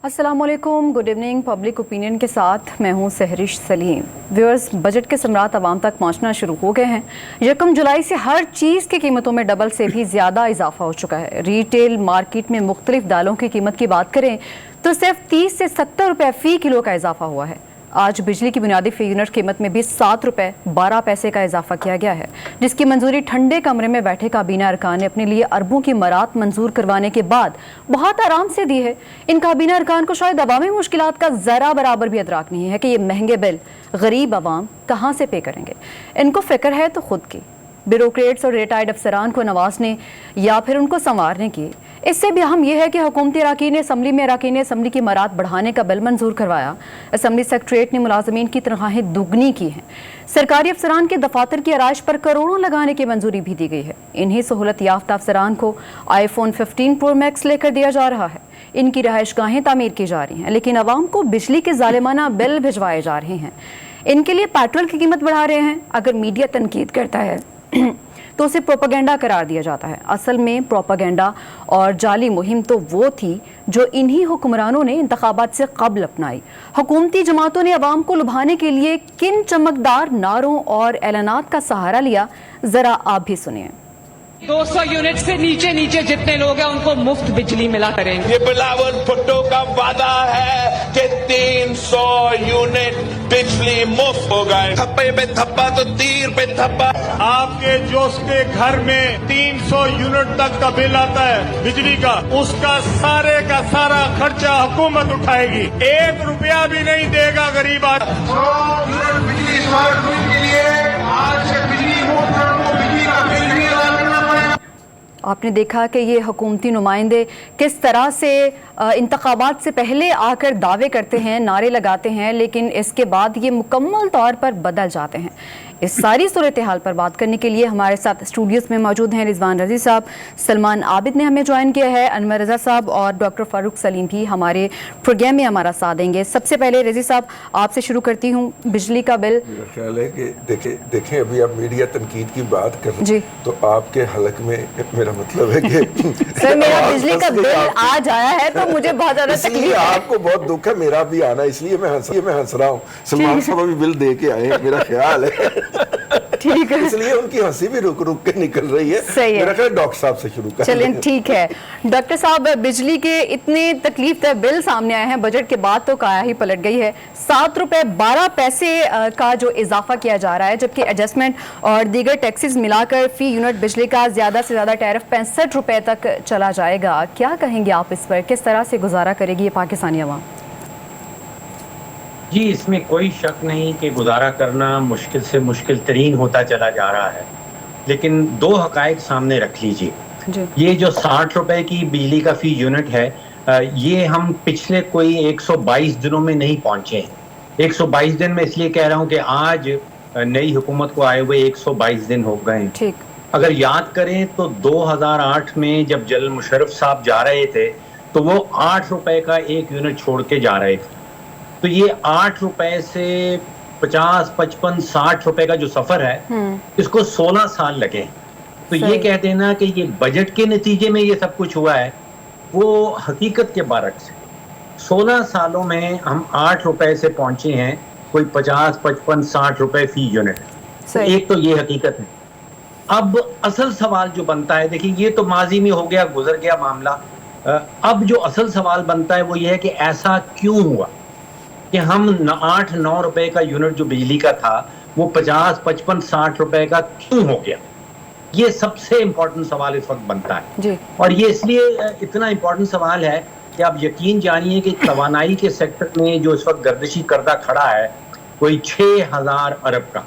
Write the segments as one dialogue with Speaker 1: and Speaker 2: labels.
Speaker 1: अस्सलाम वालेकुम, good evening. Public opinion के साथ मैं हूं सहरिश सलीम। व्यूअर्स, बजट के सम्राट आवाम तक पहुंचना शुरू हो गए हैं। 1 जुलाई से हर चीज़ की कीमतों में डबल से भी ज़्यादा इजाफा हो चुका है। रिटेल मार्केट में मुख्तलिफ दालों की कीमत की बात करें तो सिर्फ 30 से 70 रुपये फ़ी किलो का इजाफा हुआ है। आज बिजली की बुनियादी फी यूनिट कीमत में भी 7 रुपये 12 पैसे का इजाफा किया गया है, जिसकी मंजूरी ठंडे कमरे में बैठे काबीना अरकान ने अपने लिए अरबों की मरात मंजूर करवाने के बाद बहुत आराम से दी है। इन काबीना अरकान को शायद अवामी मुश्किलात का ज़रा बराबर भी अदराक नहीं है कि ये महंगे बिल गरीब अवाम कहाँ से पे करेंगे। इनको फिक्र है तो खुद की, ब्यूरोक्रेट्स और रिटायर्ड अफसरान को नवाजने या फिर उनको संवारने की। इससे भी अहम यह है कि हुकूमती अरकान असम्बली की मरात बढ़ाने का बिल मंजूर करवाया। असम्बली सेक्रेटरीट ने मुलाजमीन की तनख्वाहें दुगनी की हैं। सरकारी अफसरान के दफातर की आराइश पर करोड़ों लगाने की मंजूरी भी दी गई है। इन्हीं सहूलत याफ्ता अफसरान को iPhone 15 Pro Max लेकर दिया जा रहा है। इनकी रहायश गाहें तामीर की जा रही हैं, लेकिन अवाम को बिजली के जालिमाना बिल भिजवाए जा रहे हैं। इनके लिए पेट्रोल की कीमत बढ़ा रहे हैं। अगर मीडिया तनकीद करता है तो उसे प्रोपेगेंडा करार दिया जाता है। असल में प्रोपेगेंडा और जाली मुहिम तो वो थी जो इन्हीं हुक्मरानों ने इंतखाबात से कबल अपनाई। हुकूमती जमातों ने अवाम को लुभाने के लिए किन चमकदार नारों और ऐलानात का सहारा लिया, जरा आप भी सुनिए।
Speaker 2: 200 यूनिट से नीचे जितने लोग हैं उनको मुफ्त बिजली मिला करेंगे।
Speaker 3: ये बिलावल भुट्टो का वादा है कि 300 यूनिट बिजली मुफ्त हो गए। थप्पे पे थप्पा तो तीर पे थप्पा।
Speaker 4: आपके जोश के घर में 300 यूनिट तक का बिल आता है बिजली का, उसका सारे का सारा खर्चा हुकूमत उठाएगी। 1 रुपया भी नहीं देगा गरीब आदमी।
Speaker 5: 100 यूनिट बिजली स्मार्ट ग्रिड के लिए आज से बिजली मुफ्त को बिजली का बिल भी अदा करना पड़ेगा।
Speaker 1: आपने देखा कि ये हुकूमती नुमाइंदे किस तरह से इंतखाबात से पहले आकर दावे करते हैं, नारे लगाते हैं, लेकिन इसके बाद ये मुकम्मल तौर पर बदल जाते हैं। इस सारी सूरत हाल पर बात करने के लिए हमारे साथ स्टूडियोज़ में मौजूद हैं रिजवान रजी साहब, सलमान आबिद ने हमें ज्वाइन किया है, अनवर रजा साहब और डॉक्टर फारूक सलीम भी हमारे प्रोग्राम में हमारा साथ देंगे। सबसे पहले रजी साहब आपसे शुरू करती हूँ। बिजली का बिल,
Speaker 6: मेरा ख्याल है कि देखें अभी आप मीडिया तनकीद की बात कर रहे
Speaker 1: जी,
Speaker 6: हैं तो आपके हलक में मेरा मतलब है कि
Speaker 1: सर मेरा बिजली का बिल आज आया है तो मुझे बहुत ज़्यादा तकलीफ है।
Speaker 6: आपको बहुत दुख है, मेरा भी आना, इसलिए मैं हंस रहा हूँ। सलमान साहब अभी बिल दे के आए हैं, मेरा ख्याल है
Speaker 1: ठीक है,
Speaker 6: इसलिए उनकी हंसी भी रुक रुक के निकल रही है।
Speaker 1: सही है।
Speaker 6: मेरा ख्याल डॉक्टर साहब से शुरू कर
Speaker 1: चलें ठीक है। डॉक्टर साहब, बिजली के इतने तकलीफ दह बिल सामने आए हैं, बजट के बाद तो काया ही पलट गई है। 7 रुपये 12 पैसे का जो इजाफा किया जा रहा है, जबकि एडजस्टमेंट और दीगर टैक्सेस मिलाकर फी यूनिट बिजली का ज़्यादा से ज़्यादा टैरिफ 65 रुपये तक चला जाएगा। क्या कहेंगे आप इस पर? किस तरह से गुजारा करेगी ये पाकिस्तानी अवाम?
Speaker 7: जी, इसमें कोई शक नहीं कि गुजारा करना मुश्किल से मुश्किल तरीन होता चला जा रहा है, लेकिन 2 हक़ाइक़ सामने रख लीजिए। ये जो 60 रुपए की बिजली का फी यूनिट है, ये हम पिछले कोई 122 दिनों में नहीं पहुंचे हैं। 122 दिन में इसलिए कह रहा हूं कि आज नई हुकूमत को आए हुए 122 दिन हो गए हैं।
Speaker 1: ठीक,
Speaker 7: अगर याद करें तो 2008 में जब जनरल मुशर्रफ साहब जा रहे थे तो वो 8 रुपए का एक यूनिट छोड़ के जा रहे थे। तो ये 8 रुपए से 50, 55, 60 रुपए का जो सफर है, इसको 16 साल लगे। तो ये कह देना कि ये बजट के नतीजे में ये सब कुछ हुआ है, वो हकीकत के बरक्स है। 16 सालों में हम 8 रुपए से पहुंचे हैं कोई 50, 55, 60 रुपए फी यूनिट। तो एक तो ये हकीकत है। अब असल सवाल जो बनता है, देखिए ये तो माजी में हो गया, गुजर गया मामला। अब जो असल सवाल बनता है वो ये है कि ऐसा क्यों हुआ कि हम 8-9 रुपए का यूनिट जो बिजली का था वो 50, 55, 60 रुपए का क्यों हो गया? ये सबसे इंपॉर्टेंट सवाल इस वक्त बनता है
Speaker 1: जी।
Speaker 7: और ये इसलिए इतना इंपॉर्टेंट सवाल है कि आप यकीन जानिए कि तवानाई के सेक्टर में जो इस वक्त गर्दिशी करदा खड़ा है कोई 6000 अरब का।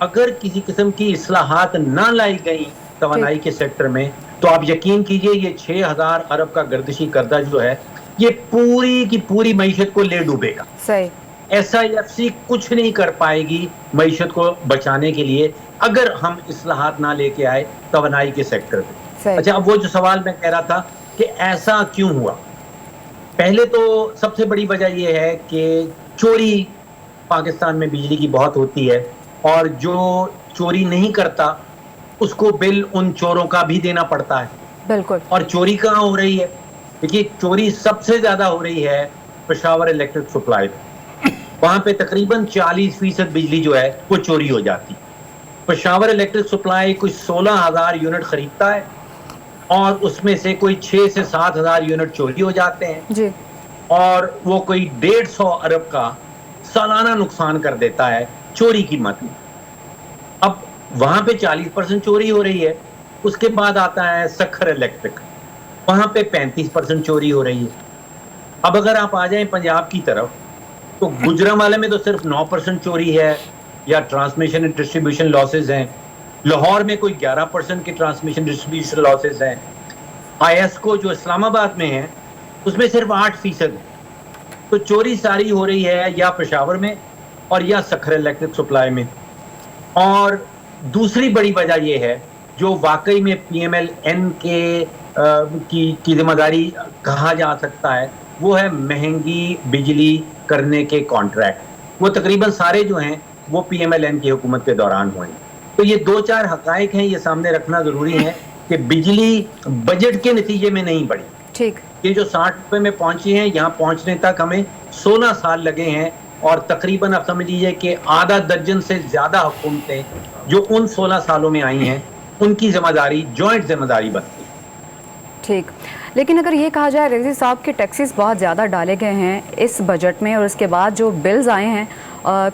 Speaker 7: अगर किसी किस्म की इस्लाहात ना लाई गई तवानाई के सेक्टर में तो आप यकीन कीजिए ये 6000 अरब का गर्दिशी करदा जो है ये पूरी की पूरी मईशत को ले डूबेगा।
Speaker 1: सही।
Speaker 7: SIFC कुछ नहीं कर पाएगी मईशत को बचाने के लिए अगर हम इस्लाहात ना लेके आए तवानाई के सेक्टर में। अच्छा, अब वो जो सवाल मैं कह रहा था कि ऐसा क्यों हुआ, पहले तो सबसे बड़ी वजह यह है कि चोरी पाकिस्तान में बिजली की बहुत होती है और जो चोरी नहीं करता उसको बिल उन चोरों का भी देना पड़ता है।
Speaker 1: बिल्कुल।
Speaker 7: और चोरी कहाँ हो रही है? دیکھیے چوری سب سے زیادہ ہو رہی ہے پشاور الیکٹرک سپلائی میں، وہاں پہ تقریباً 40% بجلی جو ہے وہ چوری ہو جاتی. پشاور الیکٹرک سپلائی کوئی 16,000 یونٹ خریدتا ہے اور اس میں سے کوئی 6 سے 7,000 یونٹ چوری ہو جاتے ہیں
Speaker 1: جی.
Speaker 7: اور وہ کوئی 150 ارب کا سالانہ نقصان کر دیتا ہے چوری کی مت میں. اب وہاں پہ 40% چوری ہو رہی ہے. اس کے بعد آتا ہے سکھر الیکٹرک، وہاں پہ 35% چوری ہو رہی ہے. اب اگر آپ آ جائیں پنجاب کی طرف تو گجرانوالے میں تو صرف 9% چوری ہے یا ٹرانسمیشن اینڈ ڈسٹریبیوشن لاسز ہیں. لاہور میں کوئی 11% کے ٹرانسمیشن ڈسٹریبیوشن لاسز ہیں. آئی ایس کو جو اسلام آباد میں ہے اس میں صرف 8% ہے. تو چوری ساری ہو رہی ہے یا پشاور میں اور یا سکھر الیکٹرک سپلائی میں. اور دوسری بڑی وجہ یہ ہے جو واقعی میں پی ایم ایل این کی ذمہ داری کہا جا سکتا ہے، وہ ہے مہنگی بجلی کرنے کے کانٹریکٹ. وہ تقریباً سارے جو ہیں وہ پی ایم ایل این کی حکومت کے دوران ہوئے. تو یہ 2-4 حقائق ہیں، یہ سامنے رکھنا ضروری ہے کہ بجلی بجٹ کے نتیجے میں نہیں بڑھی.
Speaker 1: ٹھیک.
Speaker 7: یہ جو 60 روپے میں پہنچی ہیں، یہاں پہنچنے تک ہمیں 16 سال لگے ہیں اور تقریباً آپ سمجھ لیجیے کہ آدھا درجن سے زیادہ حکومتیں جو ان 16 سالوں میں آئی ہیں ان کی ذمہ داری جوائنٹ ذمہ داری بنتی.
Speaker 1: ٹھیک. لیکن اگر یہ کہا جائے رضی صاحب کے ٹیکسز بہت زیادہ ڈالے گئے ہیں اس بجٹ میں اور اس کے بعد جو بلز آئے ہیں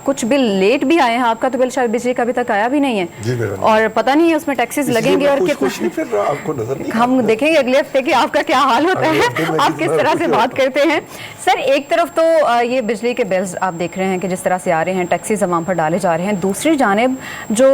Speaker 1: کچھ بل لیٹ بھی آئے ہیں. آپ کا تو بل شاید بجلی کا ابھی تک آیا بھی نہیں ہے اور پتہ نہیں ہے اس میں ٹیکسز لگیں گے اور کتنا. ہم دیکھیں گے اگلے ہفتے کہ آپ کا کیا حال ہوتا ہے، آپ کس طرح سے بات کرتے ہیں. سر ایک طرف تو یہ بجلی کے بلز آپ دیکھ رہے ہیں کہ جس طرح سے آ رہے ہیں، ٹیکسز عوام پر ڈالے جا رہے ہیں. دوسری جانب جو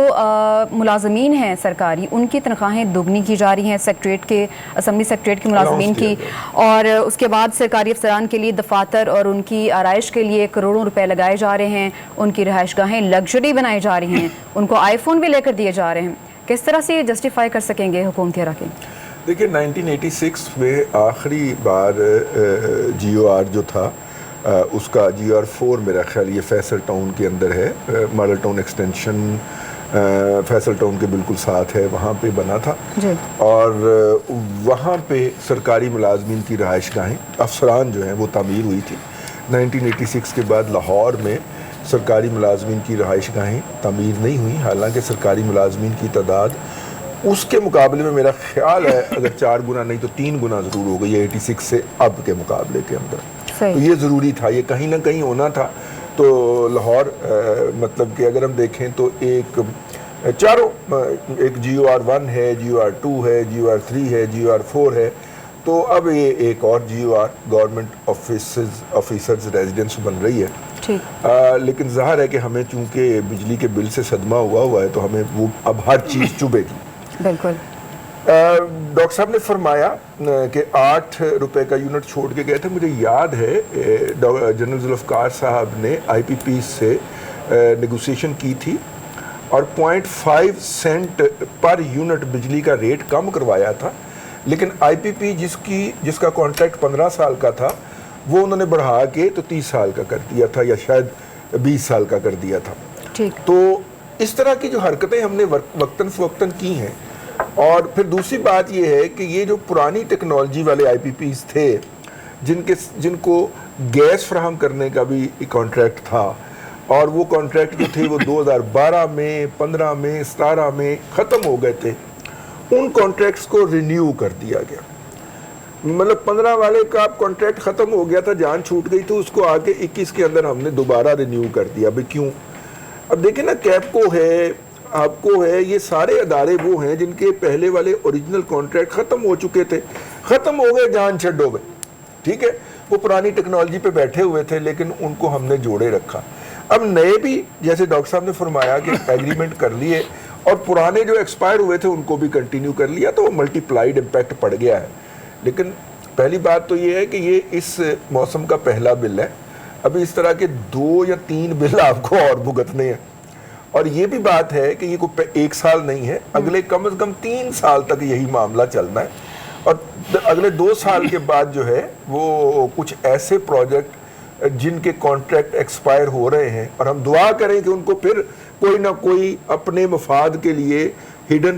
Speaker 1: ملازمین ہیں سرکاری، ان کی تنخواہیں دوگنی کی جا رہی ہیں، سیکٹریٹ کے اسمبلی سیکٹریٹ کے ملازمین کی، اور اس کے بعد سرکاری افسران کے لیے دفاتر اور ان کی آرائش کے لیے کروڑوں روپے لگائے جا رہے ہیں. ان کی رہائش گاہیں لگژری بنائی جا رہی ہیں، ان کو آئی فون بھی لے کر دیے جا رہے ہیں. کس طرح سے یہ جسٹیفائی کر سکیں گے حکومتی اراکین؟
Speaker 6: دیکھیں 1986 میں آخری بار جی او آر جو تھا اس کا جی او آر 4 میرا خیال یہ فیصل ٹاؤن کے اندر ہے، model town extension Faisal town کے بالکل ساتھ ہے، وہاں پہ بنا تھا
Speaker 1: جی.
Speaker 6: اور وہاں پہ سرکاری ملازمین کی رہائش گاہیں افسران جو ہیں وہ تعمیر ہوئی تھی. 1986 کے بعد لاہور میں سرکاری ملازمین کی رہائش گاہیں تعمیر نہیں ہوئی، حالانکہ سرکاری ملازمین کی تعداد اس کے مقابلے میں میرا خیال ہے اگر 4 گنا نہیں تو 3 گنا ضرور ہو گئی ہے 86 سے اب کے مقابلے کے اندر. تو یہ ضروری تھا، یہ کہیں نہ کہیں ہونا تھا. تو لاہور مطلب کہ اگر ہم دیکھیں تو ایک جی او آر 1 ہے، جی او آر 2 ہے، جی او آر 3 ہے، جی او آر 4 ہے. تو اب یہ ایک اور G O R government officers residence بن رہی ہے. لیکن ظاہر ہے کہ ہمیں چونکہ بجلی کے بل سے صدمہ ہوا ہے تو ہمیں وہ اب ہر چیز چبھے گی.
Speaker 1: بالکل.
Speaker 6: ڈاکٹر صاحب نے فرمایا کہ 8 روپے کا یونٹ چھوڑ کے گئے تھے. مجھے یاد ہے جنرل ذوالفقار صاحب نے آئی پی پی سے نیگوسیشن کی تھی اور 0.5 سینٹ پر یونٹ بجلی کا ریٹ کم کروایا تھا. لیکن آئی پی پی جس کا کانٹریکٹ 15 سال کا تھا وہ انہوں نے بڑھا کے تو 30 سال کا کر دیا تھا یا شاید 20 سال کا کر دیا تھا. تو اس طرح کی جو حرکتیں ہم نے وقتاً فوقتاً کی ہیں. اور پھر دوسری بات یہ ہے کہ یہ جو پرانی ٹیکنالوجی والے آئی پی پیز تھے جن کو گیس فراہم کرنے کا بھی کانٹریکٹ تھا اور وہ کانٹریکٹ جو تھے وہ 2012 میں 15 میں 17 میں ختم ہو گئے تھے، ان کانٹریکٹس کو رینیو کر دیا گیا. مطلب 15 والے کا کانٹریکٹ ختم ہو گیا تھا، جان چھوٹ گئی تو اس کو آگے 21 کے اندر ہم نے دوبارہ رینیو کر دیا. بھئی کیوں؟ اب دیکھیں نا، کیپکو ہے، آپ کو ہے، یہ سارے ادارے وہ ہیں جن کے پہلے والے اوریجنل کانٹریکٹ ختم ہو چکے تھے، ختم ہو گئے، جان چھڈو گئے. ٹھیک ہے، وہ پرانی ٹیکنالوجی پہ بیٹھے ہوئے تھے لیکن ان کو ہم نے جوڑے رکھا. اب نئے بھی جیسے ڈاکٹر صاحب نے فرمایا کہ ایگریمنٹ کر لیے اور پرانے جو ایکسپائر ہوئے تھے ان کو بھی کنٹینیو کر لیا تو وہ ملٹی پلائیڈ امپیکٹ پڑ گیا ہے. لیکن پہلی بات تو یہ ہے کہ یہ اس موسم کا پہلا بل ہے. ابھی اس طرح کے 2 یا 3 بل آپ کو اور بھگتنے ہیں. اور یہ بھی بات ہے کہ یہ کوئی 1 سال نہیں ہے، اگلے کم از کم 3 سال تک یہی معاملہ چلنا ہے. اور اگلے 2 سال کے بعد جو ہے وہ کچھ ایسے پروجیکٹ جن کے کانٹریکٹ ایکسپائر ہو رہے ہیں اور ہم دعا کریں کہ ان کو پھر کوئی نہ کوئی اپنے مفاد کے لیے ہڈن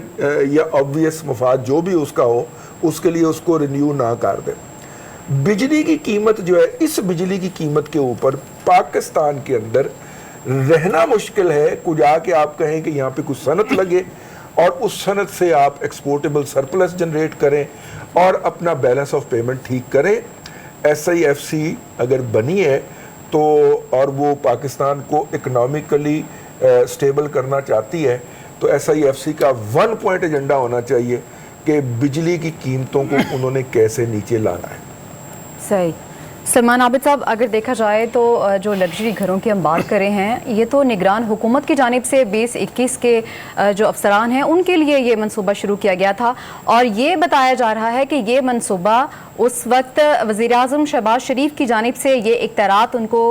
Speaker 6: یا آبویس مفاد جو بھی اس کا ہو اس کے لیے اس کو رینیو نہ کر دیں. बिजली की कीमत जो है, इस बिजली की कीमत के ऊपर पाकिस्तान के अंदर रहना मुश्किल है। कुछ आके आप कहें कि यहाँ पे कुछ सनत लगे और उस सनत से आप एक्सपोर्टेबल सरप्लस जनरेट करें और अपना बैलेंस ऑफ पेमेंट ठीक करें। SIFC अगर बनी है तो और वो पाकिस्तान को इकोनॉमिकली स्टेबल करना चाहती है तो SIFC का 1 पॉइंट एजेंडा होना चाहिए कि बिजली की कीमतों को उन्होंने कैसे नीचे लाना है।
Speaker 1: सही। सलमान आबिद साहब, अगर देखा जाए तो जो लग्जरी घरों की हम बात करें हैं, ये तो निगरान हुकूमत की जानिब से 2021 के जो अफसरान हैं उनके लिए ये मंसूबा शुरू किया गया था और ये बताया जा रहा है कि ये मंसूबा उस वक्त वज़ीर-ए-आज़म शहबाज शरीफ की जानिब से ये इख्तियारात उनको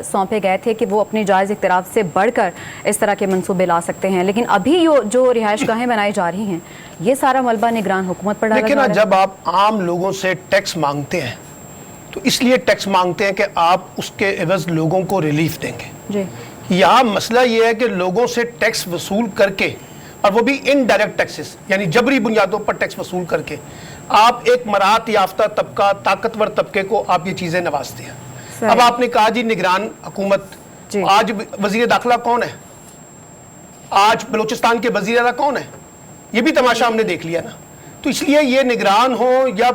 Speaker 1: सौंपे गए थे कि वो अपने जायज़ इख्तियारात से बढ़कर इस तरह के मंसूबे ला सकते हैं, लेकिन अभी जो रिहाइश गाहें बनाई जा रही हैं ये सारा मलबा निगरान हुकूमत पर डाला जा रहा है।
Speaker 8: लेकिन जब आप आम लोगों से टैक्स मांगते हैं तो इसलिए टैक्स मांगते हैं कि आप उसके एवज लोगों को रिलीफ देंगे
Speaker 1: जी।
Speaker 8: यहाँ मसला ये है कि लोगों से टैक्स वसूल करके, और वो भी इनडायरेक्ट टैक्सेस यानी जबरी बुनियादों पर टैक्स वसूल करके, आप एक मरात याफ्ता तबका, ताकतवर तबके को आप ये चीज़ें नवाजते हैं। अब आपने कहा जी निगरान हुकूमत, आज वजीर दाखिला कौन है, आज बलूचिस्तान के वजीर आला कौन है, ये भी तमाशा हमने देख लिया ना। तो इसलिए ये निगरान हो या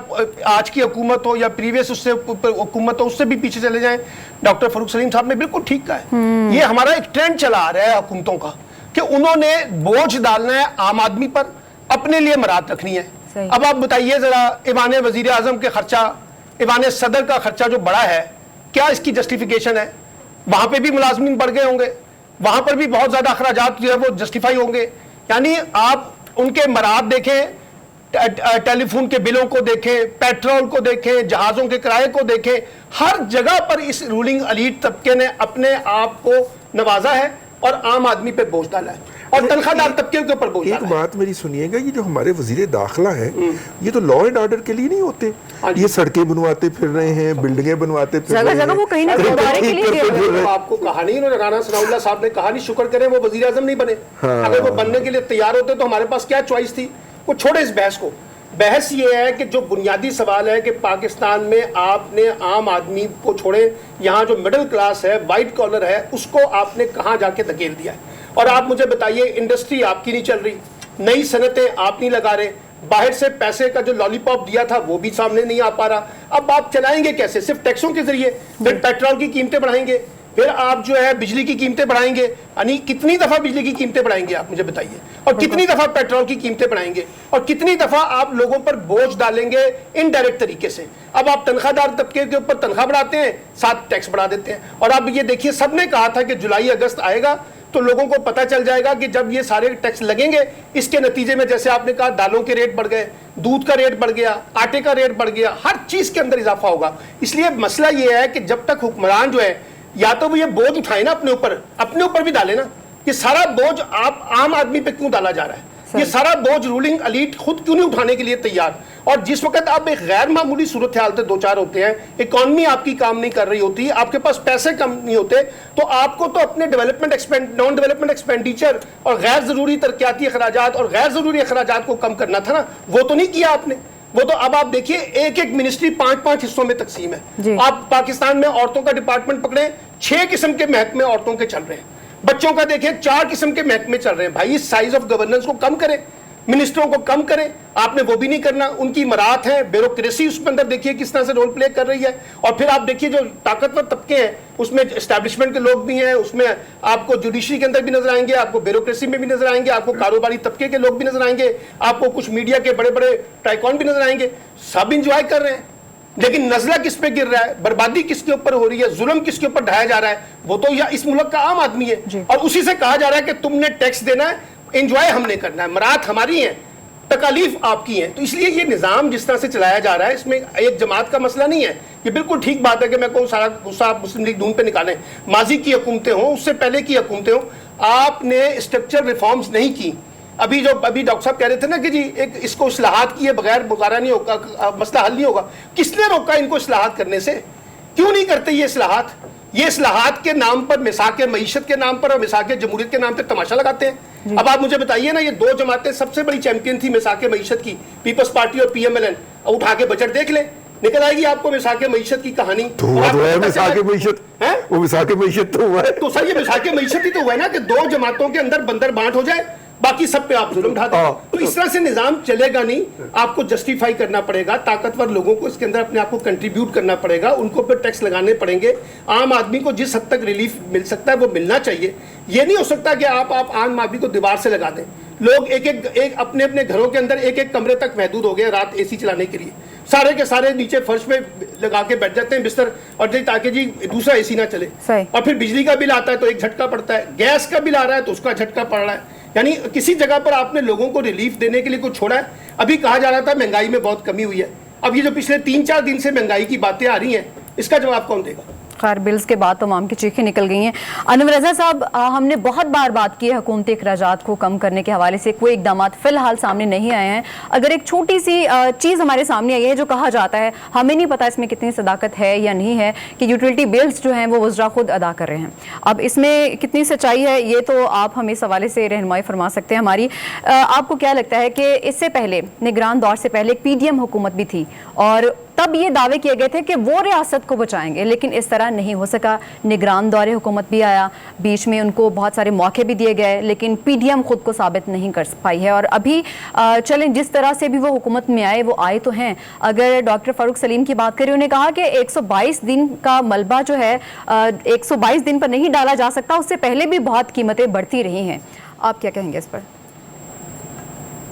Speaker 8: आज की हुकूमत हो या प्रीवियस उससे हुकूमत हो, उससे भी पीछे चले जाएं, डॉक्टर फरूख सलीम साहब ने बिल्कुल ठीक कहा है। ये हमारा एक ट्रेंड चला आ रहा है हुकूमतों का कि उन्होंने बोझ डालना है आम आदमी पर, अपने लिए मराद रखनी है। अब आप बताइए जरा, ईवान वजीर आजम के खर्चा, ईवान सदर का खर्चा जो बड़ा है, क्या इसकी जस्टिफिकेशन है? वहां पर भी मुलाजमीन बढ़ गए होंगे, वहां पर भी बहुत ज्यादा अखराजात जो है वो जस्टिफाई होंगे। यानी आप उनके मराद देखें, टेलीफोन के बिलों को देखें, पेट्रोल को देखें, जहाजों के किराए को देखें, हर जगह पर इस रूलिंग एलीट तबके ने अपने आप को नवाजा है और आम आदमी पे बोझ डाला है और तनख्वाहदार तबके के ऊपर बोझ डाला है।
Speaker 6: एक बात मेरी सुनिएगा, ये जो हमारे वजीर दाखिला है ये तो लॉ एंड ऑर्डर के लिए नहीं होते, ये सड़कें बनवाते फिर रहे हैं, बिल्डिंगें बनवाते फिर रहे हैं,
Speaker 1: वो कहीं ना कहीं
Speaker 8: आपको कहानी उन्होंने राना सनाउल्लाह साहब ने कहा नहीं, शुक्र करें वो वजीर आजम नहीं बने। अगर वो बनने के लिए तैयार होते तो हमारे पास क्या चॉइस थी? वो छोड़े इस बहस को। बहस ये है कि जो बुनियादी सवाल है कि पाकिस्तान में आपने आम आदमी को छोड़े, यहाँ जो मिडिल क्लास है, वाइट कॉलर है, उसको आपने कहाँ जाके धकेल दिया है। और आप मुझे बताइए, इंडस्ट्री आपकी नहीं चल रही, नई सनतें आप नहीं लगा रहे, बाहर से पैसे का जो लॉलीपॉप दिया था वो भी सामने नहीं आ पा रहा। अब आप चलाएंगे कैसे? सिर्फ टैक्सों के जरिए, फिर पेट्रोल की कीमतें बढ़ाएंगे, फिर आप जो है बिजली की कीमतें बढ़ाएंगे। यानी कितनी दफा बिजली की कीमतें बढ़ाएंगे आप मुझे बताइए, और कितनी दफा पेट्रोल की कीमतें बढ़ाएंगे, और कितनी दफा आप लोगों पर बोझ डालेंगे इनडायरेक्ट तरीके से। अब आप तनख्वाहदार तबके के ऊपर तनख्वाह बढ़ाते हैं, साथ टैक्स बढ़ा देते हैं। और अब ये देखिए, सबने कहा था कि जुलाई अगस्त आएगा तो लोगों को पता चल जाएगा कि जब ये सारे टैक्स लगेंगे, इसके नतीजे में जैसे आपने कहा दालों के रेट बढ़ गए, दूध का रेट बढ़ गया, आटे का रेट बढ़ गया, हर चीज के अंदर इजाफा होगा। इसलिए मसला ये है कि जब तक हुक्मरान जो है या तो वो ये बोझ उठाए ना अपने ऊपर भी डाले ना। ये सारा बोझ आप आम आदमी पे क्यों डाला जा रहा है? ये सारा बोझ रूलिंग एलीट खुद क्यों नहीं उठाने के लिए तैयार? और जिस वक्त आप एक गैर मामूली सूरत हाल से दो चार होते हैं, इकॉनमी आपकी काम नहीं कर रही होती, आपके पास पैसे कम नहीं होते, तो आपको तो अपने नॉन डेवलपमेंट एक्सपेंडिचर और गैर जरूरी तरक्याती अखराजात और गैर जरूरी अखराजात को कम करना था ना। वो तो नहीं किया आपने। वो तो अब आप देखिए, एक एक मिनिस्ट्री 5-5 हिस्सों में तकसीम है। आप पाकिस्तान में औरतों का डिपार्टमेंट पकड़े, 6 किस्म के महकमे औरतों के चल रहे हैं। बच्चों का देखें, 4 किस्म के महकमे चल रहे हैं। भाई इस साइज ऑफ गवर्नेंस को कम करें, मिनिस्टरों को कम करें। आपने वो भी नहीं करना। उनकी मराहत है, ब्यूरोक्रेसी उसके अंदर देखिए किस तरह से रोल प्ले कर रही है। और फिर आप देखिए जो ताकतवर तबके हैं उसमें एस्टैब्लिशमेंट के लोग भी हैं, उसमें आपको जुडिशरी के अंदर भी नजर आएंगे, आपको ब्यूरोक्रेसी में भी नजर आएंगे, आपको कारोबारी तबके के लोग भी नजर आएंगे, आपको कुछ मीडिया के बड़े बड़े टाइकॉन भी नजर आएंगे। सब इंजॉय कर रहे हैं, लेकिन नजला किस पे गिर रहा है, बर्बादी किसके ऊपर हो रही है, जुल्म किसके ऊपर ढाया जा रहा है? वो तो या इस मुल्क का आम आदमी है। और उसी से कहा जा रहा है कि तुमने टैक्स देना है, एंजॉय हमने करना है, मराहत हमारी है, तकालीफ आपकी है। तो इसलिए ये निज़ाम जिस तरह से चलाया जा रहा है, इसमें एक जमात का मसला नहीं है। ये बिल्कुल ठीक बात है कि मैं कहूँ सारा गुस्सा आप मुस्लिम लीग नून पे निकालें। माजी की हुकूमतें हों, उससे पहले की हुकूमतें हों, आपने स्ट्रक्चर रिफॉर्म्स नहीं की। अभी डॉक्टर साहब कह रहे थे ना कि जी एक इसको इस्लाहात किए बगैर गुजारा नहीं होगा, मसला हल नहीं होगा। किसने रोका इनको इस्लाहात करने से? क्यों नहीं करते ये इस्लाहात? ये इस्लाहात के नाम पर, मिसाक मईशत के नाम पर और मिसाक जमहूरियत के नाम पर तमाशा लगाते हैं। अब आप मुझे बताइए ना, ये दो जमातें सबसे बड़ी चैंपियन थी मिसाक मईशत की, पीपल्स पार्टी और PMLN। उठा के बजट देख ले, निकल आएगी आपको मिसाक मीशत की कहानी।
Speaker 6: तो हुआ तो है मिसाक मीशत, वो मिसाक मीशत तो हुआ है।
Speaker 8: तो सर ये मिसाक मीशत ही तो हुआ है ना कि दो जमातों के अंदर बंदर बांट हो जाए, बाकी सब पे आप जुल्म ढा दें। तो इस तरह से निजाम चलेगा नहीं, आपको जस्टिफाई करना पड़ेगा, ताकतवर लोगों को इसके अंदर अपने आप को कंट्रीब्यूट करना पड़ेगा, उनको पे टैक्स लगाने पड़ेंगे। आम आदमी को जिस हद तक रिलीफ मिल सकता है वो मिलना चाहिए। ये नहीं हो सकता कि आप आम आदमी को दीवार से लगा दें। लोग एक अपने अपने घरों के अंदर एक कमरे तक महदूद हो गए रात एसी चलाने के लिए, सारे के सारे नीचे फर्श पे लगा के बैठ जाते हैं बिस्तर, और ताकि जी दूसरा एसी ना चले। और फिर बिजली का बिल आता है तो एक झटका पड़ता है, गैस का बिल आ रहा है तो उसका झटका पड़ रहा है। यानी किसी जगह पर आपने लोगों को रिलीफ देने के लिए कुछ छोड़ा है। अभी कहा जा रहा था महंगाई में बहुत कमी हुई है, अब ये जो पिछले 3-4 दिन से महंगाई की बातें आ रही हैं, इसका जवाब कौन देगा?
Speaker 1: खैर, बिल्स के बाद तमाम की चीखें निकल गई हैं। अनवर रज़ा साहब, हमने बहुत बार बात की है हुकूमती अखराजात को कम करने के हवाले से, कोई इकदाम फिलहाल सामने नहीं आए हैं। अगर एक छोटी सी चीज़ हमारे सामने आई है जो कहा जाता है, हमें नहीं पता इसमें कितनी सदाकत है या नहीं है, कि यूटिलिटी बिल्स जो हैं वो वज़रा खुद अदा कर रहे हैं। अब इसमें कितनी सच्चाई है ये तो आप हमें इस हवाले से रहनुमाई फरमा सकते हैं हमारी। आपको क्या लगता है कि इससे पहले निगरान दौर से पहले एक PDM हुकूमत भी थी और तब ये दावे किए गए थे कि वो रियासत को बचाएंगे, लेकिन इस तरह नहीं हो सका। निगरान दौरे हुकूमत भी आया, बीच में उनको बहुत सारे मौके भी दिए गए, लेकिन PDM खुद को साबित नहीं कर पाई है। और अभी चलें, जिस तरह से भी वो हुकूमत में आए वो आए तो हैं। अगर डॉक्टर फारूक सलीम की बात करें, उन्होंने कहा कि 122 दिन का मलबा जो है 122 दिन पर नहीं डाला जा सकता, उससे पहले भी बहुत कीमतें बढ़ती रही हैं। आप क्या कहेंगे इस पर?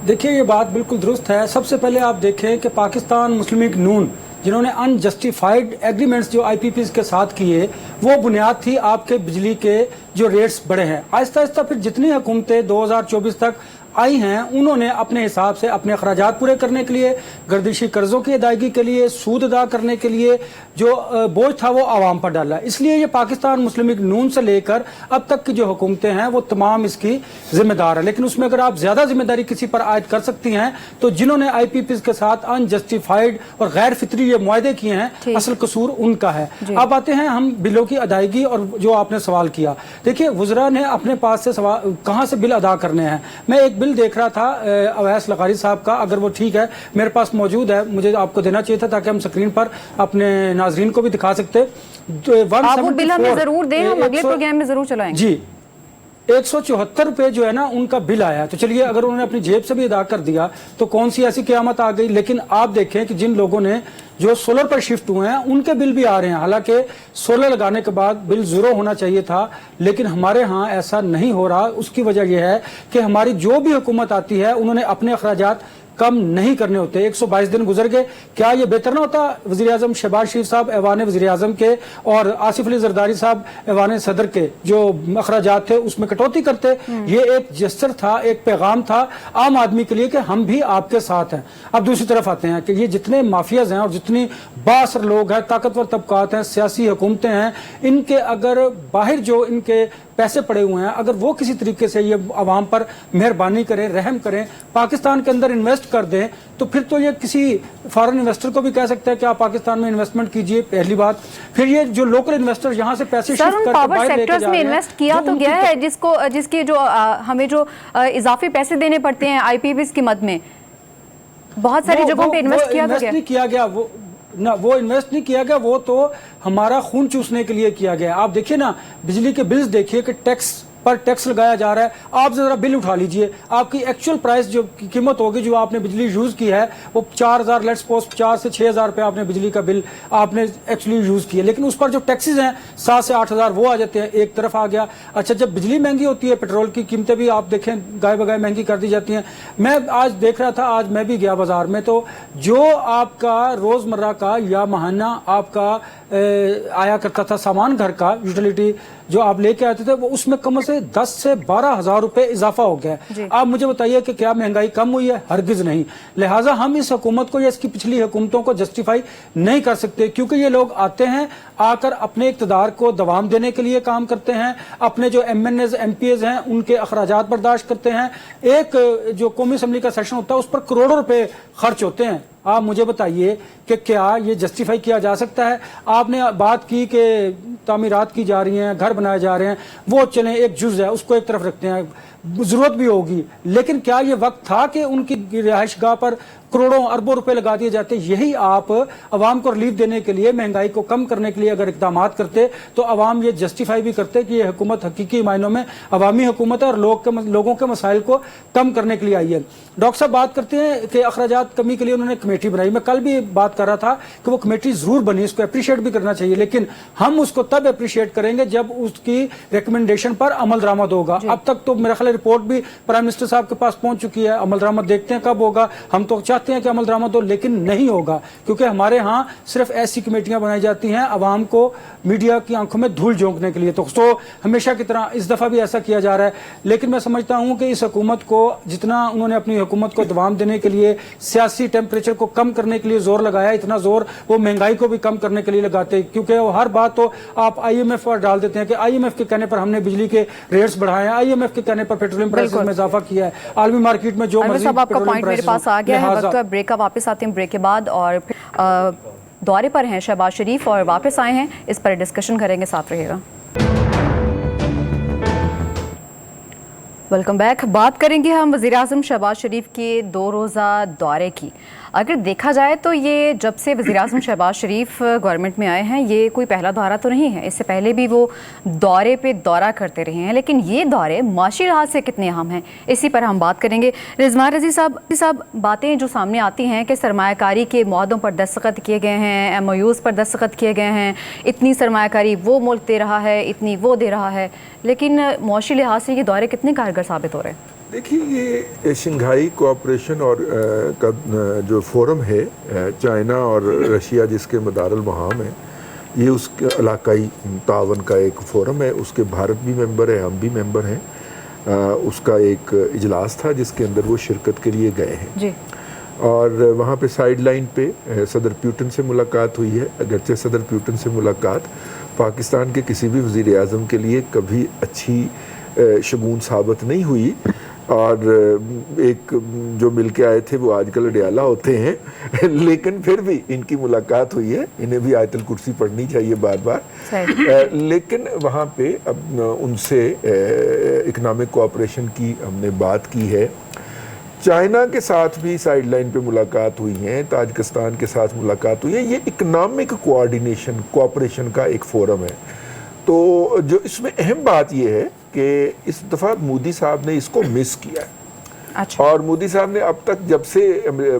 Speaker 9: देखिए, ये बात बिल्कुल दुरुस्त है। सबसे पहले आप देखें कि पाकिस्तान मुस्लिम लीग नून जिन्होंने अनजस्टिफाइड एग्रीमेंट्स जो IPPs के साथ किए, वो बुनियाद थी आपके बिजली के जो रेट्स बढ़े हैं। आहिस्ता आहिस्ता फिर जितनी हुकूमतें 2024 तक आई हैं, उन्होंने अपने हिसाब से अपने अखराजात पूरे करने के लिए, गर्दिशी कर्जों की अदायगी के लिए, सूद अदा करने के लिए जो बोझ था वो आवाम पर डाला। इसलिए ये पाकिस्तान मुस्लिम लीग नून से लेकर अब तक की जो हुकूमतें हैं वो तमाम इसकी जिम्मेदार है। लेकिन उसमें अगर आप ज्यादा जिम्मेदारी किसी पर आयद कर सकती हैं तो जिन्होंने IPPs के साथ अनजस्टिफाइड और गैर फितरी ये मुआहदे किए हैं, असल कसूर उनका है। अब आते हैं हम बिलों की अदायगी और जो आपने सवाल किया। देखिए, वुज़रा ने अपने पास से कहाँ से बिल अदा करने हैं। मैं एक बिल देख रहा था अवैस लकारी साहब का, अगर वो ठीक है मेरे पास मौजूद है, मुझे आपको देना चाहिए था ताकि हम स्क्रीन पर अपने नाजरीन को भी दिखा सकते।
Speaker 1: आप वो बिल हमें जरूर दें, हम अगले प्रोग्राम में जरूर चलाएंगे।
Speaker 9: जी, 174 रुपए जो है ना उनका बिल आया। तो चलिए, अगर उन्होंने अपनी जेब से भी अदा कर दिया तो कौन सी ऐसी क़यामत आ गई। लेकिन आप देखें कि जिन लोगों ने जो सोलर पर शिफ्ट हुए हैं उनके बिल भी आ रहे हैं। हालांकि सोलर लगाने के बाद बिल जीरो होना चाहिए था, लेकिन हमारे यहाँ ऐसा नहीं हो रहा। उसकी वजह यह है कि हमारी जो भी हुकूमत आती है उन्होंने अपने अखराजात कम नहीं करने होते। 122 दिन गुजर गए, क्या ये बेहतर ना होता वज़ीर आज़म शहबाज शरीफ साहब ऐवान वज़ीर आज़म के और आसिफ अली जरदारी साहब ऐवान सदर के जो अखराजात थे उसमें कटौती करते। ये एक जस्टर था, एक पैगाम था आम आदमी के लिए कि हम भी आपके साथ हैं। अब दूसरी तरफ आते हैं कि ये जितने माफियाज हैं और जितनी बासर लोग हैं, ताकतवर तबकात हैं, सियासी हुकूमतें हैं, इनके अगर बाहर जो इनके पैसे पड़े हुए हैं, अगर वो किसी तरीके से ये आवाम पर मेहरबानी करें, रहम करें, पाकिस्तान के अंदर इन्वेस्ट कर दें, तो फिर तो ये किसी फॉरेन इन्वेस्टर को भी कह सकते हैं कि आप पाकिस्तान में इन्वेस्टमेंट कीजिए, पहली बात। फिर ये जो लोकल इन्वेस्टर यहाँ से पैसे शिफ्ट करके
Speaker 1: पावर सेक्टर्स में इन्वेस्ट किया तो गया है, जिसकी जो हमें जो इजाफी पैसे देने पड़ते हैं IPPs की मद में, बहुत सारी जगहों पे इन्वेस्ट किया गया।
Speaker 9: वो इन्वेस्ट नहीं किया गया, वो तो हमारा खून चूसने के लिए किया गया। आप देखिए ना, बिजली के बिल्स देखिए कि टैक्स पर टैक्स लगाया जा रहा है। आप जरा बिल उठा लीजिए, आपकी एक्चुअल प्राइस जो कीमत होगी जो आपने बिजली यूज की है वो 4000, लेट्स सपोज 4 से 6000 रुपए आपने बिजली का बिल आपने एक्चुअली यूज किया, लेकिन उस पर जो टैक्सेस हैं 7 से 8000 वो आ जाते हैं, एक तरफ आ गया। अच्छा, जब बिजली महंगी होती है, पेट्रोल की कीमतें भी आप देखें गाय बगाए महंगी कर दी जाती हैं। मैं आज देख रहा था, आज मैं भी गया बाजार में, तो जो आपका रोजमर्रा का या माहाना आपका आया करता था सामान घर का, यूटिलिटी जो आप लेके आते थे, वो उसमें कम से 10 से 12 हजार रुपए इजाफा हो गया। आप मुझे बताइए कि क्या महंगाई कम हुई है? हरगिज नहीं। लिहाजा हम इस हुकूमत को या इसकी पिछली हुकूमतों को जस्टिफाई नहीं कर सकते, क्योंकि ये लोग आते हैं, आकर अपने इक़्तिदार को दवाम देने के लिए काम करते हैं, अपने जो MNAs MPAs हैं उनके अखराजात बर्दाश्त करते हैं। एक जो कौमी असम्बली का सेशन होता है उस पर करोड़ों रुपए खर्च होते हैं। आप मुझे बताइए कि क्या ये जस्टिफाई किया जा सकता है? आपने बात की कि तामीरात की जा रही हैं, घर बनाए जा रहे हैं, वो चलें एक जुज़ है, उसको एक तरफ रखते हैं, जरूरत भी होगी, लेकिन क्या ये वक्त था कि उनकी रिहाइश गाह पर करोड़ों अरबों रुपए लगा दिए जाते। यही आप अवाम को रिलीफ देने के लिए, महंगाई को कम करने के लिए अगर इकदाम करते तो अवाम ये जस्टिफाई भी करते कि ये हुकूमत हकीकी मायनों में अवामी हुकूमत है और लोगों के मसाइल को कम करने के लिए आई है। डॉक्टर साहब बात करते हैं कि अखराजात कमी के लिए उन्होंने कमेटी बनाई। मैं कल भी बात कर रहा था कि वो कमेटी जरूर बनी, इसको अप्रिशिएट भी करना चाहिए, लेकिन हम उसको तब अप्रिशिएट करेंगे जब उसकी रिकमेंडेशन पर अमल दरामद होगा। अब तक तो मेरा ख्याल रिपोर्ट भी प्राइम मिनिस्टर साहब के पास पहुंच चुकी है, अमल दरामद देखते हैं कब होगा। हम तो चाहते हैं कि अमल दरामद हो, लेकिन नहीं होगा, क्योंकि हमारे यहाँ सिर्फ ऐसी कमेटियां बनाई जाती हैं अवाम को मीडिया की आंखों में धूल झोंकने के लिए। तो हमेशा की तरह इस दफा भी ऐसा किया जा रहा है। लेकिन मैं समझता हूं कि इस हुकूमत को जितना उन्होंने अपनी हुकूमत को दवाम देने के लिए, सियासी टेम्परेचर को कम करने के लिए जोर लगाया, इतना जोर वो महंगाई को भी कम करने के लिए लगाते, क्योंकि वो हर बात तो आप IMF पर डाल देते हैं कि IMF के कहने पर हमने बिजली के रेट्स बढ़ाए हैं, IMF के कहने पर पेट्रोलियम प्राइसेस में इजाफा किया है, आलमी मार्केट में जो
Speaker 1: आपका पॉइंट मेरे पास आ गया है। वक्त ब्रेक का, वापस आते हैं ब्रेक के बाद, और दौरे पर हैं शहबाज शरीफ और वापस आए हैं, इस पर डिस्कशन करेंगे, साथ रहिएगा। Welcome back. बात करेंगे हम वज़ीर आज़म शहबाज शरीफ के 2 रोज़ा दौरे की। अगर देखा जाए तो ये जब से वज़ीर आज़म शहबाज शरीफ गवर्नमेंट में आए हैं, ये कोई पहला दौरा तो नहीं है, इससे पहले भी वो दौरे पे दौरा करते रहे हैं, लेकिन ये दौरे माशी लिहाज से कितने अहम हैं, इसी पर हम बात करेंगे। रिजवान रज़ी साहब, बातें जो सामने आती हैं कि सरमायाकारी के मुआहदों पर दस्तखत किए गए हैं, MOUs पर दस्तखत किए गए हैं, इतनी सरमायाकारी वो मुल्क दे रहा है, इतनी वो दे रहा है, लेकिन माशी लिहाज से ये दौरे कितने कारगर साबित हो रहे हैं?
Speaker 6: देखिए, ये शंघाई कोऑपरेशन और का जो फोरम है, चाइना और रशिया जिसके मदारुल महाम है, ये उसके इलाकाई तावन का एक फोरम है। उसके भारत भी मेंबर है, हम भी मेंबर हैं। उसका एक इजलास था जिसके अंदर वो शिरकत के लिए गए हैं जी। और वहाँ पे साइड लाइन पे सदर प्यूटन से मुलाकात हुई है। अगरचे सदर प्यूटन से मुलाकात पाकिस्तान के किसी भी वज़ीर आज़म के लिए कभी अच्छी शगुन साबित नहीं हुई, और एक जो मिल के आए थे वो आजकल अडियाला होते हैं लेकिन फिर भी इनकी मुलाकात हुई है। इन्हें भी आयतल कुर्सी पढ़नी चाहिए बार बार। लेकिन वहाँ पे अब उनसे इकनॉमिक कोऑपरेशन की हमने बात की है। चाइना के साथ भी साइड लाइन पे मुलाकात हुई है, ताजिकिस्तान के साथ मुलाकात हुई है। ये इकनॉमिक कोऑर्डिनेशन कोऑपरेशन का एक फोरम है। तो जो इसमें अहम बात ये है कि इस दफ़ा मोदी साहब ने इसको मिस किया है। अच्छा। और मोदी साहब ने अब तक, जब से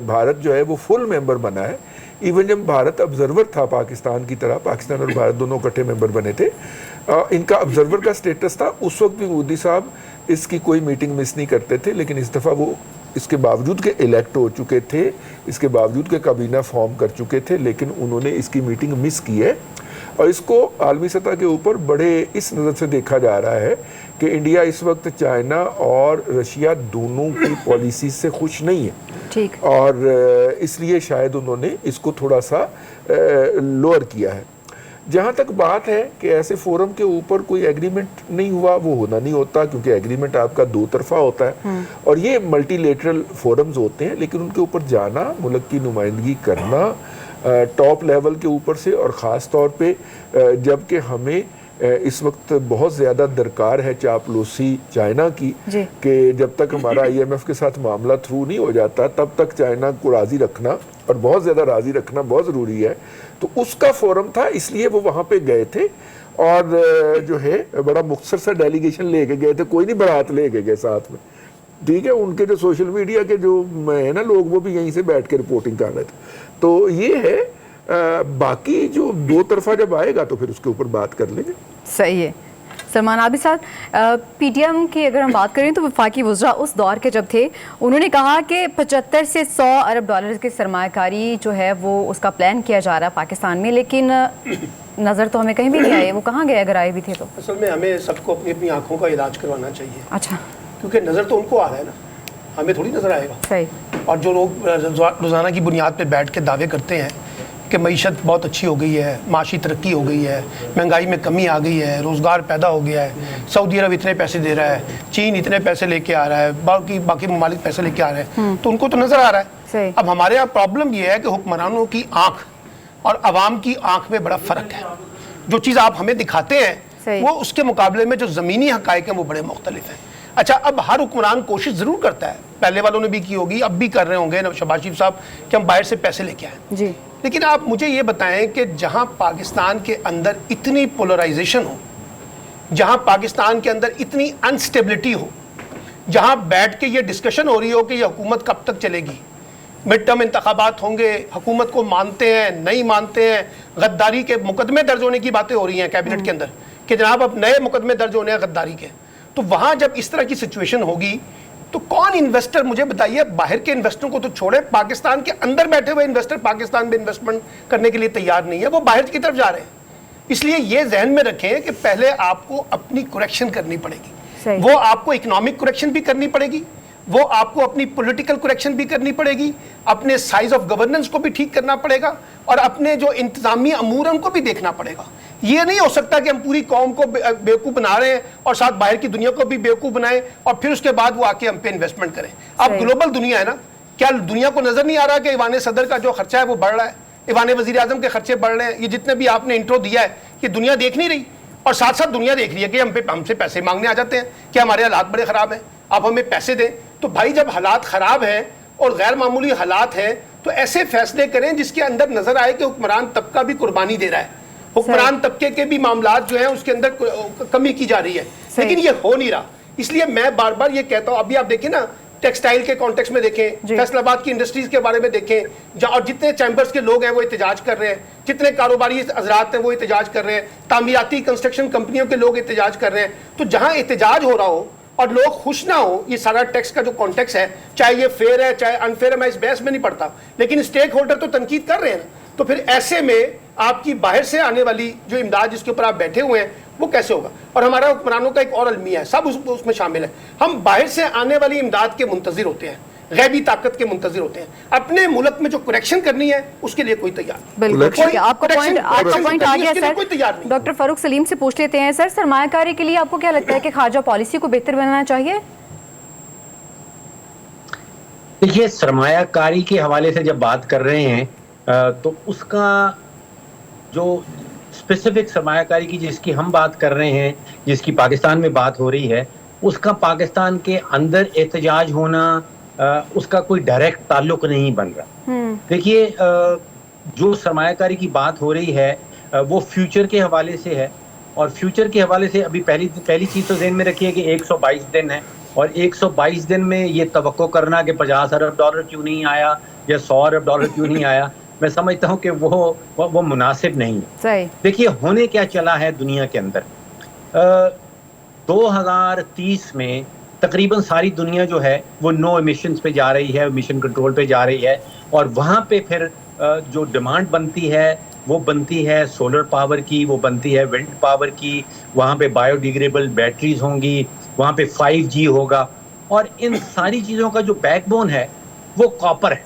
Speaker 6: भारत जो है वो फुल मेंबर बना है, इवन जब भारत ऑब्जर्वर था पाकिस्तान की तरह, पाकिस्तान और भारत दोनों इकट्ठे मेंबर बने थे, इनका ऑब्जर्वर का स्टेटस था, उस वक्त भी मोदी साहब इसकी कोई मीटिंग मिस नहीं करते थे। लेकिन इस दफ़ा वो इसके बावजूद के इलेक्ट हो चुके थे, इसके बावजूद के काबीना फॉर्म कर चुके थे, लेकिन उन्होंने इसकी मीटिंग मिस की है। और इसको आलमी सतह के ऊपर बड़े इस नज़र से देखा जा रहा है कि इंडिया इस वक्त चाइना और रशिया दोनों की पॉलिसी से खुश नहीं है। ठीक। और इसलिए शायद उन्होंने इसको थोड़ा सा लोअर किया है। जहाँ तक बात है कि ऐसे फोरम के ऊपर कोई एग्रीमेंट नहीं हुआ, वो होना नहीं होता, क्योंकि एग्रीमेंट आपका 2 तरफा होता है और ये मल्टीलेटरल फोरम्स होते हैं। लेकिन उनके ऊपर जाना, मुल्क की नुमाइंदगी करना टॉप लेवल के ऊपर से, और ख़ास तौर पे जबकि हमें इस वक्त बहुत ज़्यादा दरकार है चापलूसी चाइना की, कि जब तक हमारा IMF के साथ मामला थ्रू नहीं हो जाता तब तक चाइना को राज़ी रखना, और बहुत ज़्यादा राज़ी रखना बहुत ज़रूरी है। तो उसका फोरम था, इसलिए वो वहाँ पे गए थे। और जो है बड़ा मुख्तसर सा डेलीगेशन लेके गए थे, कोई नहीं बारात लेके गए साथ में, ठीक है। उनके जो सोशल मीडिया के जो है ना लोग, वो भी यहीं से बैठ के रिपोर्टिंग कर रहे थे। तो ये है। बाकी जो 2 तरफा जब आएगा तो फिर उसके ऊपर बात कर लेंगे।
Speaker 1: सही है। सलमान आबिद साहब, PTM की अगर हम बात करें तो वफाकी वज़रा उस दौर के जब थे, उन्होंने कहा कि 75 से 100 अरब डॉलर की सरमायाकारी जो है वो उसका प्लान किया जा रहा है पाकिस्तान में, लेकिन नज़र तो हमें कहीं भी नहीं आए। वो कहाँ गए अगर आए भी थे तो?
Speaker 8: असल में हमें सबको अपनी अपनी आंखों का इलाज करवाना चाहिए।
Speaker 1: अच्छा।
Speaker 8: क्योंकि नज़र तो उनको आ रहा है ना, हमें थोड़ी नज़र आएगा।
Speaker 1: सही।
Speaker 8: और जो लोग रोज़ाना की बुनियाद पर बैठ के दावे करते हैं कि मईशत बहुत अच्छी हो गई है, माशी तरक्की हो गई है, महंगाई में कमी आ गई है, रोज़गार पैदा हो गया है, सऊदी अरब इतने पैसे दे रहा है, चीन इतने पैसे लेके आ रहा है, बाकी ममालिक पैसे लेके आ रहे हैं, तो उनको तो नज़र आ रहा है। अब हमारे यहाँ प्रॉब्लम ये है कि हुक्मरानों की आँख और आवाम की आँख में बड़ा फ़र्क है। जो चीज़ आप हमें दिखाते हैं वो उसके मुकाबले में जो ज़मीनी हक़ाइक़ हैं वो बड़े मुख्तलिफ हैं। अच्छा, अब हर हुक्मरान कोशिश ज़रूर करता है, پہلے والوں نے بھی کی ہوگی, اب بھی کر رہے ہوں گے شہباز شریف صاحب, کہ ہم باہر سے پیسے لے کے آئیں.
Speaker 1: جی
Speaker 8: لیکن آپ مجھے یہ بتائیں کہ جہاں پاکستان کے اندر اتنی پولرائزیشن ہو, جہاں پاکستان کے اندر اتنی انسٹیبلٹی ہو, جہاں بیٹھ کے یہ ڈسکشن ہو رہی ہو کہ یہ حکومت کب تک چلے گی, مڈ ٹرم انتخابات ہوں گے, حکومت کو مانتے ہیں نہیں مانتے ہیں, غداری کے مقدمے درج ہونے کی باتیں ہو رہی ہیں کیبنٹ کے اندر کہ جناب اب نئے مقدمے درج ہونے ہیں غداری کے, تو وہاں جب اس طرح کی سچویشن ہوگی تو کون انویسٹر, مجھے بتائیے, باہر کے انویسٹروں کو تو چھوڑے, پاکستان کے اندر بیٹھے ہوئے انویسٹر پاکستان میں انویسٹمنٹ کرنے کے لیے تیار نہیں ہے, وہ باہر کی طرف جا رہے ہیں. اس لیے یہ ذہن میں رکھیں کہ پہلے آپ کو اپنی کریکشن کرنی پڑے گی, وہ آپ کو اکنامک کریکشن بھی کرنی پڑے گی, وہ آپ کو اپنی پولیٹیکل کریکشن بھی کرنی پڑے گی, اپنے سائز آف گورننس کو بھی ٹھیک کرنا پڑے گا, اور اپنے جو انتظامی امور ہیں ان کو بھی دیکھنا پڑے گا. یہ نہیں ہو سکتا کہ ہم پوری قوم کو بیوقوف بنا رہے ہیں اور ساتھ باہر کی دنیا کو بھی بیوقوف بنائیں اور پھر اس کے بعد وہ آ کے ہم پہ انویسٹمنٹ کریں. اب گلوبل دنیا ہے نا, کیا دنیا کو نظر نہیں آ رہا کہ ایوان صدر کا جو خرچہ ہے وہ بڑھ رہا ہے, ایوان وزیر اعظم کے خرچے بڑھ رہے ہیں, یہ جتنے بھی آپ نے انٹرو دیا ہے یہ دنیا دیکھ نہیں رہی, اور ساتھ ساتھ دنیا دیکھ رہی ہے کہ ہم سے پیسے مانگنے آ جاتے ہیں کہ ہمارے حالات بڑے خراب ہیں, آپ ہمیں پیسے دیں. تو بھائی جب حالات خراب ہیں اور غیر معمولی حالات ہیں تو ایسے فیصلے کریں جس کے اندر نظر آئے کہ حکمران طبقہ بھی قربانی دے رہا ہے, حکمران طبقے کے بھی معاملات جو ہیں اس کے اندر کمی کی جا رہی ہے, لیکن یہ ہو نہیں رہا. اس لیے میں بار بار یہ کہتا ہوں, ابھی آپ دیکھیں نا ٹیکسٹائل کے کانٹیکس میں دیکھیں, فیصل آباد کی انڈسٹریز کے بارے میں دیکھیں, اور جتنے چیمبرز کے لوگ ہیں وہ احتجاج کر رہے ہیں, جتنے کاروباری حضرات ہیں وہ احتجاج کر رہے ہیں, تعمیراتی کنسٹرکشن کمپنیوں کے لوگ احتجاج کر رہے ہیں. تو جہاں احتجاج ہو رہا ہو اور لوگ خوش نہ ہو, یہ سارا ٹیکس کا جو کانٹیکس ہے, چاہے یہ فیئر ہے چاہے انفیئر ہے, میں اس بحث میں نہیں پڑتا, لیکن اسٹیک ہولڈر تو تنقید کر رہے ہیں. تو پھر ایسے میں آپ کی باہر سے آنے والی جو امداد جس کے اوپر آپ بیٹھے ہوئے ہیں وہ کیسے ہوگا؟ اور ہمارا حکمرانوں کا ایک اور المیہ ہے, سب اس میں شامل ہے, ہم باہر سے آنے والی امداد کے منتظر ہوتے ہیں, غیبی طاقت کے منتظر ہوتے ہیں, اپنے ملک میں جو کریکشن کرنی ہے اس کے لیے کوئی تیار نہیں.
Speaker 1: بالکل, آپ کا پوائنٹ آ گیا سر. ڈاکٹر فاروق سلیم سے پوچھ لیتے ہیں, سر سرمایہ کاری کے لیے آپ کو کیا لگتا ہے کہ خارجہ پالیسی کو بہتر بنانا چاہیے؟
Speaker 7: دیکھیے, سرمایہ کاری کے حوالے سے جب بات کر رہے ہیں تو اس کا جو اسپیسیفک سرمایہ کاری کی جس کی ہم بات کر رہے ہیں, جس کی پاکستان میں بات ہو رہی ہے, اس کا پاکستان کے اندر احتجاج ہونا اس کا کوئی ڈائریکٹ تعلق نہیں بن رہا. دیکھیے, جو سرمایہ کاری کی بات ہو رہی ہے وہ فیوچر کے حوالے سے ہے, اور فیوچر کے حوالے سے ابھی پہلی چیز تو ذہن میں رکھیے کہ 122 دن ہے, اور 122 دن میں یہ توقع کرنا کہ $50 ارب کیوں نہیں آیا یا $100 ارب کیوں نہیں آیا, میں سمجھتا ہوں کہ وہ مناسب نہیں ہے. دیکھیے, ہونے کیا چلا ہے دنیا کے اندر, 2030 میں تقریباً ساری دنیا جو ہے وہ نو ایمیشنز پہ جا رہی ہے, ایمیشن کنٹرول پہ جا رہی ہے, اور وہاں پہ پھر جو ڈیمانڈ بنتی ہے وہ بنتی ہے سولر پاور کی, وہ بنتی ہے ونڈ پاور کی, وہاں پہ بایو ڈیگریڈیبل بیٹریز ہوں گی, وہاں پہ 5G ہوگا, اور ان ساری چیزوں کا جو بیک بون ہے وہ کاپر ہے.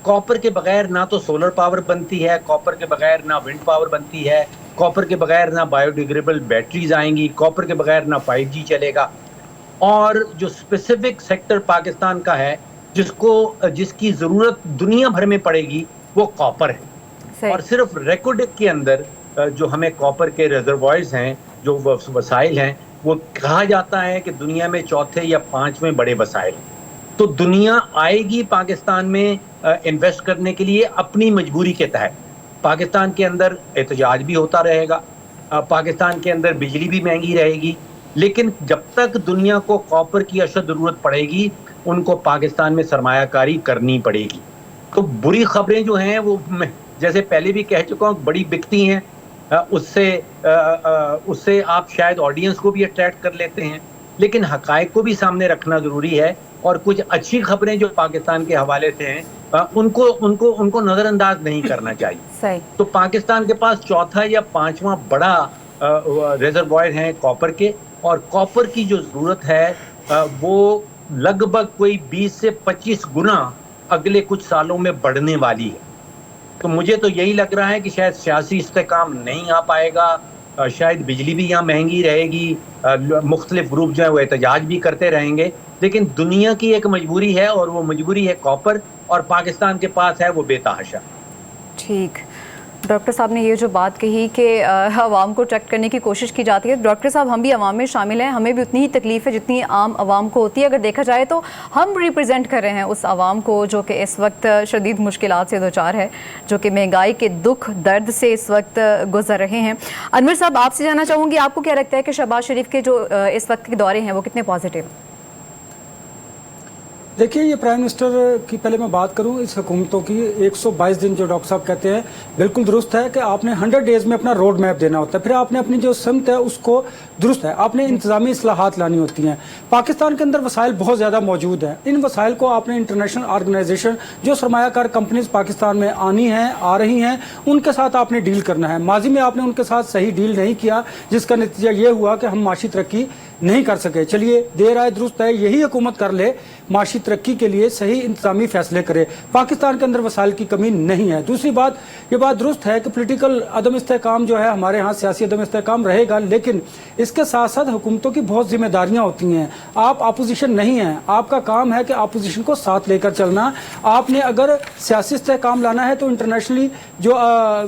Speaker 7: کاپر کے بغیر نہ تو سولر پاور بنتی ہے, کاپر کے بغیر نہ ونڈ پاور بنتی ہے, کاپر کے بغیر نہ بایو ڈیگریڈیبل بیٹریز آئیں گی, کاپر کے بغیر نہ 5G چلے گا. اور جو اسپیسیفک سیکٹر پاکستان کا ہے جس کی ضرورت دنیا بھر میں پڑے گی وہ کاپر ہے. اور صرف ریکارڈ کے اندر جو ہمیں کاپر کے ریزروائرز ہیں, جو وسائل ہیں, وہ کہا جاتا ہے کہ دنیا میں 4 یا 5 بڑے وسائل ہیں. تو دنیا آئے گی پاکستان میں انویسٹ کرنے کے لیے اپنی مجبوری کے تحت. پاکستان کے اندر احتجاج بھی ہوتا رہے گا, پاکستان کے اندر بجلی بھی مہنگی رہے گی, لیکن جب تک دنیا کو کاپر کی اشد ضرورت پڑے گی ان کو پاکستان میں سرمایہ کاری کرنی پڑے گی. تو بری خبریں جو ہیں وہ جیسے پہلے بھی کہہ چکا ہوں بڑی بکتی ہیں, اس سے آپ شاید آڈینس کو بھی اٹریکٹ کر لیتے ہیں, لیکن حقائق کو بھی سامنے رکھنا ضروری ہے, اور کچھ اچھی خبریں جو پاکستان کے حوالے سے ہیں ان کو نظر انداز نہیں کرنا چاہیے. تو پاکستان کے پاس 4 یا 5 بڑا ریزروائر ہیں کاپر کے, اور کاپر کی جو ضرورت ہے وہ لگ بھگ کوئی 20 سے 25 گنا اگلے کچھ سالوں میں بڑھنے والی ہے. تو مجھے تو یہی لگ رہا ہے کہ شاید سیاسی استحکام نہیں آ پائے گا, شاید بجلی بھی یہاں مہنگی رہے گی, مختلف گروپ جو ہیں وہ احتجاج بھی کرتے رہیں گے, لیکن دنیا کی ایک مجبوری ہے اور وہ مجبوری ہے کاپر, اور پاکستان کے پاس ہے وہ بے تحاشا.
Speaker 1: ٹھیک, ڈاکٹر صاحب نے یہ جو بات کہی کہ عوام کو اٹریکٹ کرنے کی کوشش کی جاتی ہے، ڈاکٹر صاحب ہم بھی عوام میں شامل ہیں، ہمیں بھی اتنی ہی تکلیف ہے جتنی عام عوام کو ہوتی ہے. اگر دیکھا جائے تو ہم ریپرزینٹ کر رہے ہیں اس عوام کو جو کہ اس وقت شدید مشکلات سے دوچار ہے، جو کہ مہنگائی کے دکھ درد سے اس وقت گزر رہے ہیں. انور صاحب آپ سے جاننا چاہوں گی، آپ کو کیا لگتا ہے کہ شہباز شریف کے جو اس وقت کے دورے ہیں وہ کتنے پازیٹیو؟
Speaker 9: دیکھیے یہ پرائم منسٹر کی پہلے میں بات کروں اس حکومتوں کی 122 دن جو ڈاکٹر صاحب کہتے ہیں بالکل درست ہے کہ آپ نے 100 ڈیز میں اپنا روڈ میپ دینا ہوتا ہے، پھر آپ نے اپنی جو سمت ہے اس کو درست ہے، آپ نے انتظامی اصلاحات لانی ہوتی ہیں. پاکستان کے اندر وسائل بہت زیادہ موجود ہیں، ان وسائل کو آپ نے انٹرنیشنل آرگنائزیشن جو سرمایہ کار کمپنیز پاکستان میں آنی ہیں آ رہی ہیں ان کے ساتھ آپ نے ڈیل کرنا ہے. ماضی میں آپ نے ان کے ساتھ صحیح ڈیل نہیں کیا جس کا نتیجہ یہ ہوا کہ ہم معاشی ترقی نہیں کر سکے. چلیے دیر آئے درست ہے، یہی حکومت کر لے، معاشی ترقی کے لیے صحیح انتظامی فیصلے کرے. پاکستان کے اندر وسائل کی کمی نہیں ہے. دوسری بات یہ بات درست ہے کہ پولیٹیکل عدم استحکام جو ہے ہمارے ہاں سیاسی عدم استحکام رہے گا، لیکن اس کے ساتھ ساتھ حکومتوں کی بہت ذمہ داریاں ہوتی ہیں. آپ اپوزیشن نہیں ہیں، آپ کا کام ہے کہ اپوزیشن کو ساتھ لے کر چلنا. آپ نے اگر سیاسی استحکام لانا ہے تو انٹرنیشنلی جو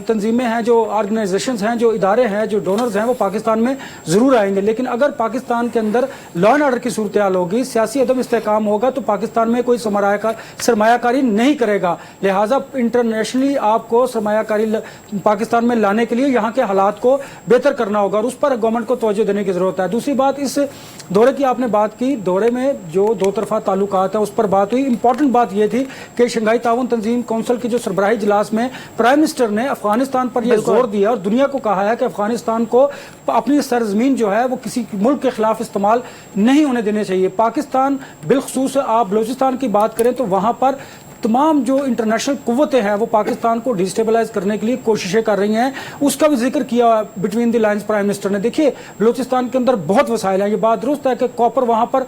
Speaker 9: تنظیمیں ہیں، جو آرگنائزیشنز ہیں، جو ادارے ہیں، جو ڈونرز ہیں وہ پاکستان میں ضرور آئیں گے. لیکن اگر پاکستان کے اندر لا اینڈ آرڈر کی صورتحال ہوگی، سیاسی عدم استحکام ہوگا تو پاکستان میں کوئی سرمایہ کاری نہیں کرے گا. لہٰذا انٹرنیشنلی آپ کو سرمایہ کاری پاکستان میں لانے کے لیے یہاں کے حالات کو بہتر کرنا ہوگا اور اس پر گورنمنٹ کو توجہ دینے کی ضرورت ہے. دوسری بات اس دورے کی آپ نے بات کی، دورے میں جو دو طرفہ تعلقات ہیں اس پر بات ہوئی. امپورٹنٹ بات یہ تھی کہ شنگھائی تعاون تنظیم کونسل کی جو سربراہی اجلاس میں پرائم منسٹر نے افغانستان پر یہ زور دیا اور دنیا کو کہا ہے کہ افغانستان کو اپنی سرزمین جو ہے وہ کسی ملک کے خلاف استعمال نہیں ہونے دینے چاہیے. پاکستان بالخصوص آپ بلوچستان کی بات کریں تو وہاں پر تمام جو انٹرنیشنل قوتیں ہیں وہ پاکستان کو ڈیسٹیبلائز کرنے کے لیے کوششیں کر رہی ہیں. اس کا بھی ذکر کیا between the lines prime minister نے. دیکھیے بلوچستان کے اندر بہت وسائل ہیں، یہ بات درست ہے کہ کاپر وہاں پر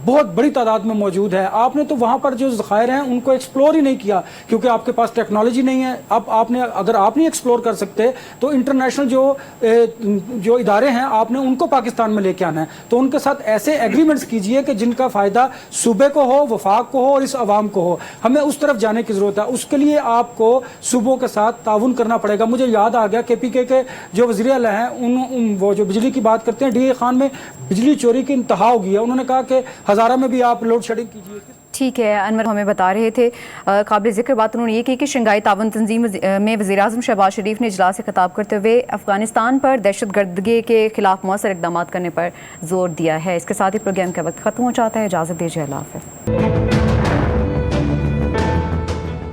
Speaker 9: بہت بڑی تعداد میں موجود ہے. آپ نے تو وہاں پر جو ذخائر ہیں ان کو ایکسپلور ہی نہیں کیا کیونکہ آپ کے پاس ٹیکنالوجی نہیں ہے. اب آپ نے اگر آپ نہیں ایکسپلور کر سکتے تو انٹرنیشنل جو ادارے ہیں آپ نے ان کو پاکستان میں لے کے آنا ہے. تو ان کے ساتھ ایسے ایگریمنٹس کیجئے کہ جن کا فائدہ صوبے کو ہو، وفاق کو ہو اور اس عوام کو ہو. ہمیں اس طرف جانے کی ضرورت ہے. اس کے لیے آپ کو صوبوں کے ساتھ تعاون کرنا پڑے گا. مجھے یاد آ گیا کے پی کے جو وزیر اعلیٰ ہیں وہ جو بجلی کی بات کرتے ہیں، ڈی اے خان میں بجلی چوری کی انتہا ہو گئی ہے. انہوں نے کہا کہ ہزارہ میں بھی آپ لوڈ شیڈنگ کیجیے.
Speaker 1: ٹھیک ہے، انور ہمیں بتا رہے تھے قابل ذکر بات انہوں نے یہ کی کہ شنگھائی تعاون تنظیم میں وزیراعظم شہباز شریف نے اجلاس سے خطاب کرتے ہوئے افغانستان پر دہشت گردی کے خلاف مؤثر اقدامات کرنے پر زور دیا ہے. اس کے ساتھ ہی پروگرام کا وقت ختم ہو جاتا ہے. اجازت دیجیے، اللہ حافظ.